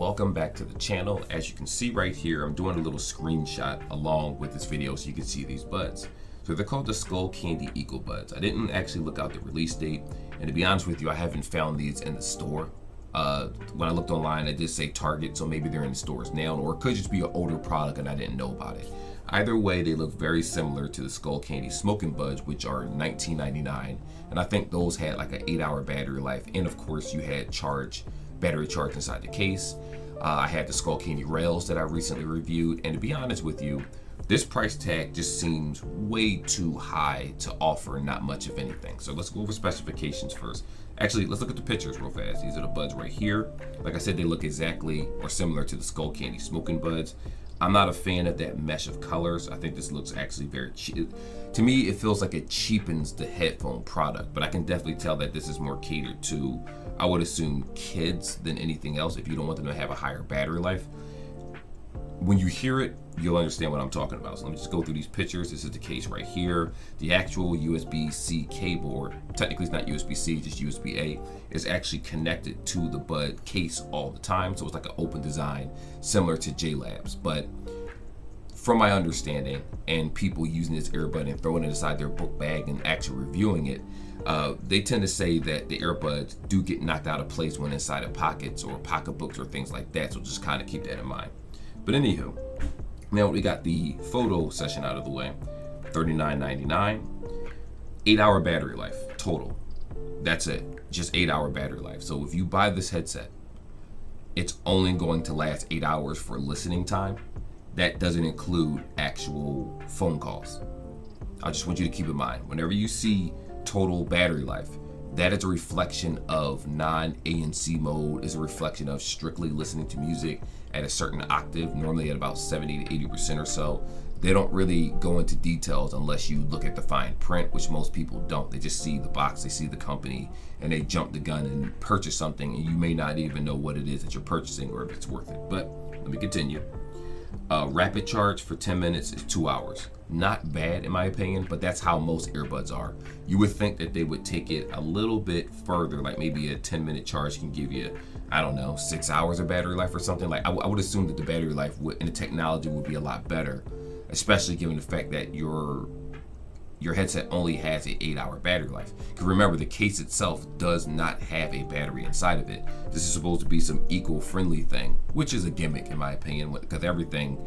welcome back to the channel. As you can see right here, I'm doing a little screenshot along with this video so you can see these buds. So they're called the Skullcandy Ecobuds. I didn't actually look out the release date, and to be honest with you, I haven't found these in the store. When I looked online, it did say Target, so maybe they're in the stores now, or it could just be an older product and I didn't know about it. Either way, they look very similar to the Skullcandy Smoking Buds, which are $19.99, and I think those had like an 8-hour battery life, and of course you had battery charge inside the case. I had the Skullcandy rails that I recently reviewed, and to be honest with you, this price tag just seems way too high to offer not much of anything. So let's go over specifications first. Actually, let's look at the pictures real fast. These are the buds right here. Like I said, they look exactly or similar to the Skullcandy Smoking Buds. I'm not a fan of that mesh of colors. I think this looks actually very cheap. To me, it feels like it cheapens the headphone product, but I can definitely tell that this is more catered to, I would assume, kids than anything else if you don't want them to have a higher battery life. When you hear it, you'll understand what I'm talking about. So let me just go through these pictures. This is the case right here. The actual USB-C cable, or technically it's not USB-C, just USB-A, is actually connected to the bud case all the time. So it's like an open design, similar to J-Labs. But from my understanding, and people using this earbud and throwing it inside their book bag and actually reviewing it, they tend to say that the earbuds do get knocked out of place when inside of pockets or pocketbooks or things like that. So just kind of keep that in mind. But anywho, now we got the photo session out of the way. $39.99, 8-hour battery life total. That's it, just 8-hour battery life. So if you buy this headset, it's only going to last 8 hours for listening time. That doesn't include actual phone calls. I just want you to keep in mind, whenever you see total battery life, that is a reflection of non-ANC mode, is a reflection of strictly listening to music at a certain octave, normally at about 70 to 80% or so. They don't really go into details unless you look at the fine print, which most people don't. They just see the box, they see the company, and they jump the gun and purchase something, and you may not even know what it is that you're purchasing or if it's worth it. But let me continue. Rapid charge for 10 minutes is 2 hours. Not bad in my opinion, but that's how most earbuds are. You would think that they would take it a little bit further, like maybe a 10-minute charge can give you, I don't know, 6 hours of battery life or something. Like I would assume that the battery life and the technology would be a lot better, especially given the fact that your headset only has an 8-hour battery life. Because remember, the case itself does not have a battery inside of it. This is supposed to be some eco-friendly thing, which is a gimmick in my opinion, because everything,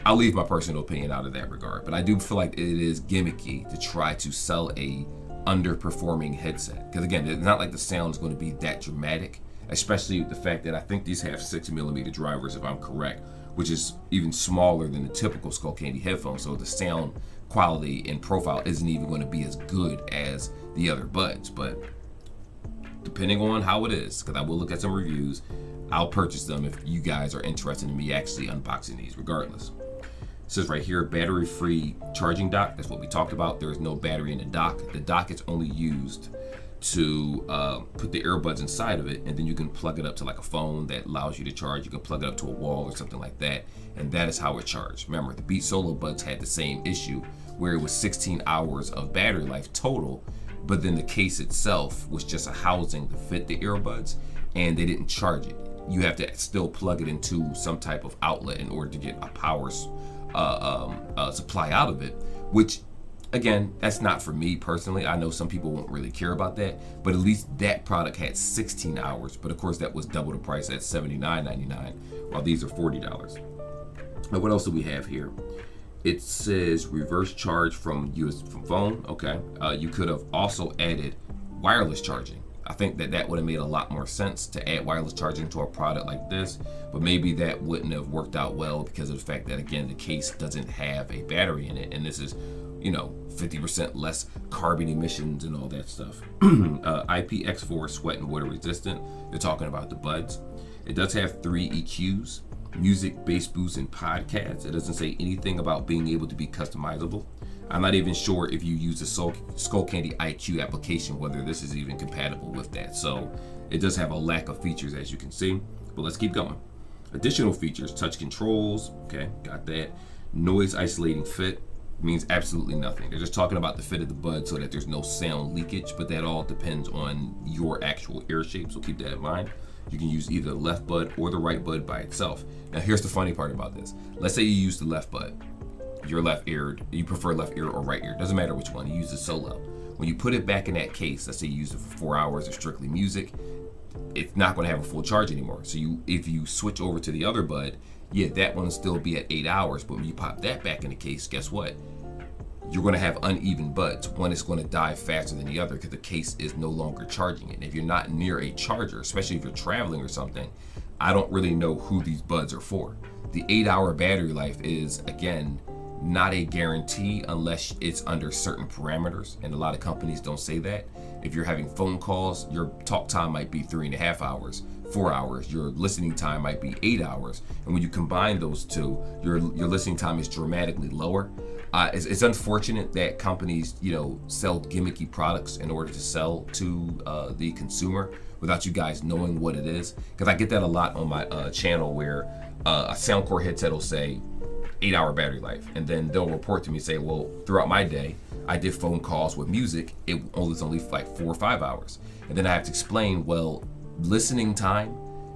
I'll leave my personal opinion out of that regard, but I do feel like it is gimmicky to try to sell a underperforming headset. Because again, it's not like the sound is going to be that dramatic, especially the fact that I think these have 6mm drivers, if I'm correct, which is even smaller than the typical Skullcandy headphone. So the sound quality and profile isn't even going to be as good as the other buds. But depending on how it is, because I will look at some reviews, I'll purchase them if you guys are interested in me actually unboxing these regardless. It says right here, battery-free charging dock. That's what we talked about. There is no battery in the dock. The dock is only used to put the earbuds inside of it, and then you can plug it up to like a phone that allows you to charge. You can plug it up to a wall or something like that, and that is how it charged. Remember, the Beat Solo buds had the same issue where it was 16 hours of battery life total, but then the case itself was just a housing to fit the earbuds, and they didn't charge it. You have to still plug it into some type of outlet in order to get a power supply out of it, which again, that's not for me personally. I know some people won't really care about that, but at least that product had 16 hours. But of course, that was double the price at $79.99, while these are $40. Now, what else do we have here? It says reverse charge from phone. Okay, you could have also added wireless charging. I think that would have made a lot more sense to add wireless charging to a product like this, but maybe that wouldn't have worked out well because of the fact that, again, the case doesn't have a battery in it, and this is, 50% less carbon emissions and all that stuff. IPX4 sweat and water resistant. They're talking about the buds. It does have 3 EQs, music, bass boost, and podcasts. It doesn't say anything about being able to be customizable. I'm not even sure if you use the Skullcandy IQ application, whether this is even compatible with that. So it does have a lack of features, as you can see, but let's keep going. Additional features, touch controls, okay, got that. Noise isolating fit, means absolutely nothing. They're just talking about the fit of the bud so that there's no sound leakage, but that all depends on your actual ear shape, so keep that in mind. You can use either the left bud or the right bud by itself. Now here's the funny part about this. Let's say you use the left bud. You're left-eared, you prefer left ear or right ear, doesn't matter which one, you use it solo. When you put it back in that case, let's say you use it for 4 hours of strictly music, it's not going to have a full charge anymore. So if you switch over to the other bud, yeah, that one will still be at 8 hours, but when you pop that back in the case, guess what? You're going to have uneven buds. One is going to die faster than the other because the case is no longer charging it. And if you're not near a charger, especially if you're traveling or something, I don't really know who these buds are for. The 8-hour battery life is, again, not a guarantee unless it's under certain parameters, and a lot of companies don't say that. If you're having phone calls, your talk time might be 3.5 hours, 4 hours. Your listening time might be 8 hours, and when you combine those two, your listening time is dramatically lower. It's unfortunate that companies, sell gimmicky products in order to sell to the consumer without you guys knowing what it is. Because I get that a lot on my channel, where a Soundcore headset will say 8-hour battery life, and then they'll report to me and say, well, throughout my day I did phone calls with music, it was only like 4 or 5 hours. And then I have to explain, well, listening time,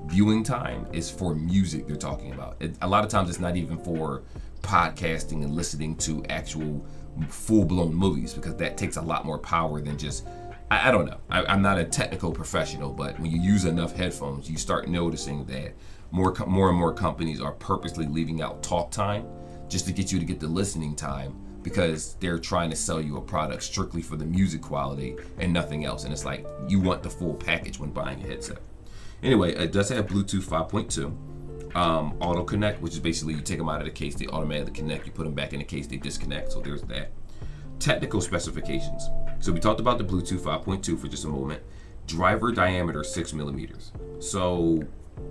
viewing time is for music they're talking about. A lot of times it's not even for podcasting and listening to actual full-blown movies, because that takes a lot more power than just, I don't know. I'm not a technical professional, but when you use enough headphones, you start noticing that more and more companies are purposely leaving out talk time just to get you to get the listening time, because they're trying to sell you a product strictly for the music quality and nothing else. And it's like, you want the full package when buying a headset. Anyway, it does have Bluetooth 5.2, auto connect, which is basically you take them out of the case, they automatically connect, you put them back in the case, they disconnect. So there's that. Technical specifications. So we talked about the Bluetooth 5.2 for just a moment. Driver diameter 6 millimeters. So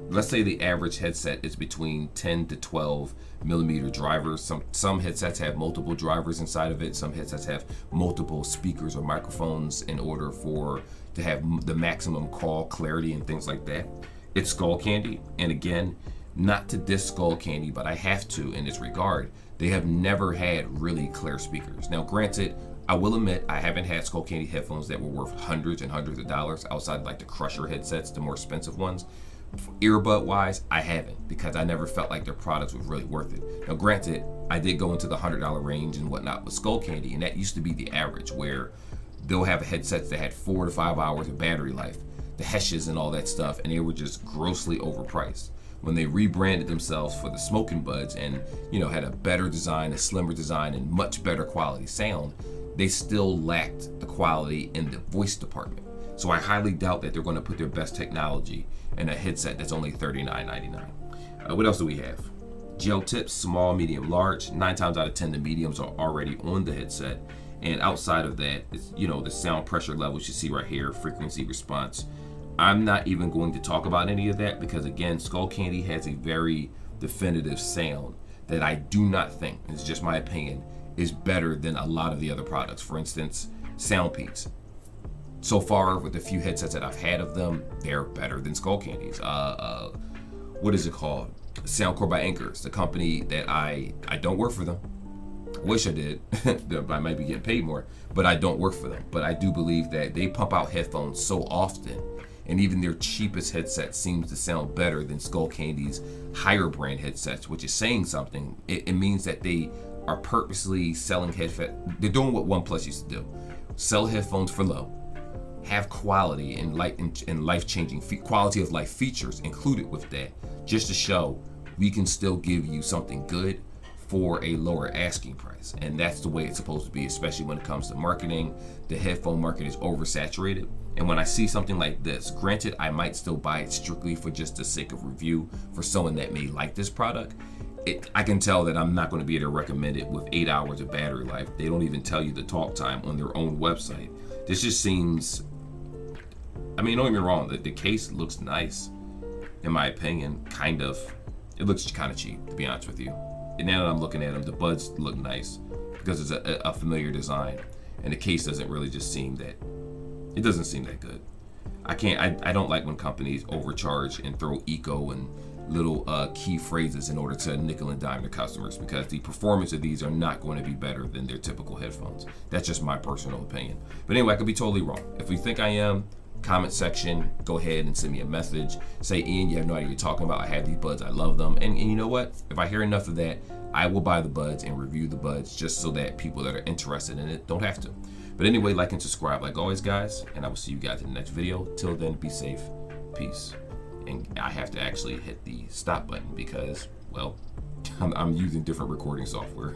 let's say the average headset is between 10 to 12 millimeter drivers. Some headsets have multiple drivers inside of it. Some headsets have multiple speakers or microphones in order to have the maximum call clarity and things like that. It's Skullcandy, and again, not to diss Skullcandy, but I have to in this regard. They have never had really clear speakers. Now, granted, I will admit I haven't had Skullcandy headphones that were worth hundreds and hundreds of dollars outside like the Crusher headsets, the more expensive ones. Earbud wise, I haven't, because I never felt like their products were really worth it. Now, granted, I did go into the $100 range and whatnot with Skullcandy, and that used to be the average, where they'll have headsets that had 4 to 5 hours of battery life, the Heshes and all that stuff, and they were just grossly overpriced. When they rebranded themselves for the smoking buds and had a better design, a slimmer design, and much better quality sound, they still lacked the quality in the voice department. So I highly doubt that they're going to put their best technology in a headset that's only $39.99. What else do we have? Gel tips, small, medium, large. 9 times out of 10, the mediums are already on the headset. And outside of that, it's, the sound pressure levels you see right here, frequency response. I'm not even going to talk about any of that, because again, Skullcandy has a very definitive sound that I do not think, it's just my opinion, is better than a lot of the other products. For instance, Soundpeaks. So far, with the few headsets that I've had of them, they're better than Skullcandy's. What is it called? Soundcore by Anchors, the company that I don't work for them. I wish I did. I might be getting paid more, but I don't work for them. But I do believe that they pump out headphones so often, and even their cheapest headset seems to sound better than Skullcandy's higher brand headsets, which is saying something. It means that they are purposely selling headphones. They're doing what OnePlus used to do: sell headphones for low, have quality and life-changing quality of life features included with that, just to show we can still give you something good for a lower asking price. And that's the way it's supposed to be, especially when it comes to marketing. The headphone market is oversaturated, and when I see something like this, granted, I might still buy it strictly for just the sake of review for someone that may like this product. I can tell that I'm not going to be able to recommend it with 8 hours of battery life. They don't even tell you the talk time on their own website. This just seems, don't get me wrong, the case looks nice, in my opinion, kind of. It looks kind of cheap, to be honest with you. And now that I'm looking at them, the buds look nice because it's a familiar design, and the case doesn't really just seem that, it doesn't seem that good. I don't like when companies overcharge and throw eco and little key phrases in order to nickel and dime their customers, because the performance of these are not going to be better than their typical headphones. That's just my personal opinion. But anyway, I could be totally wrong. If you think I am, comment section, go ahead and send me a message. Say, Ian, you have no idea what you're talking about. I have these buds. I love them. And you know what? If I hear enough of that, I will buy the buds and review the buds just so that people that are interested in it don't have to. But anyway, like and subscribe like always, guys. And I will see you guys in the next video. Till then, be safe. Peace. And I have to actually hit the stop button because, well, I'm using different recording software.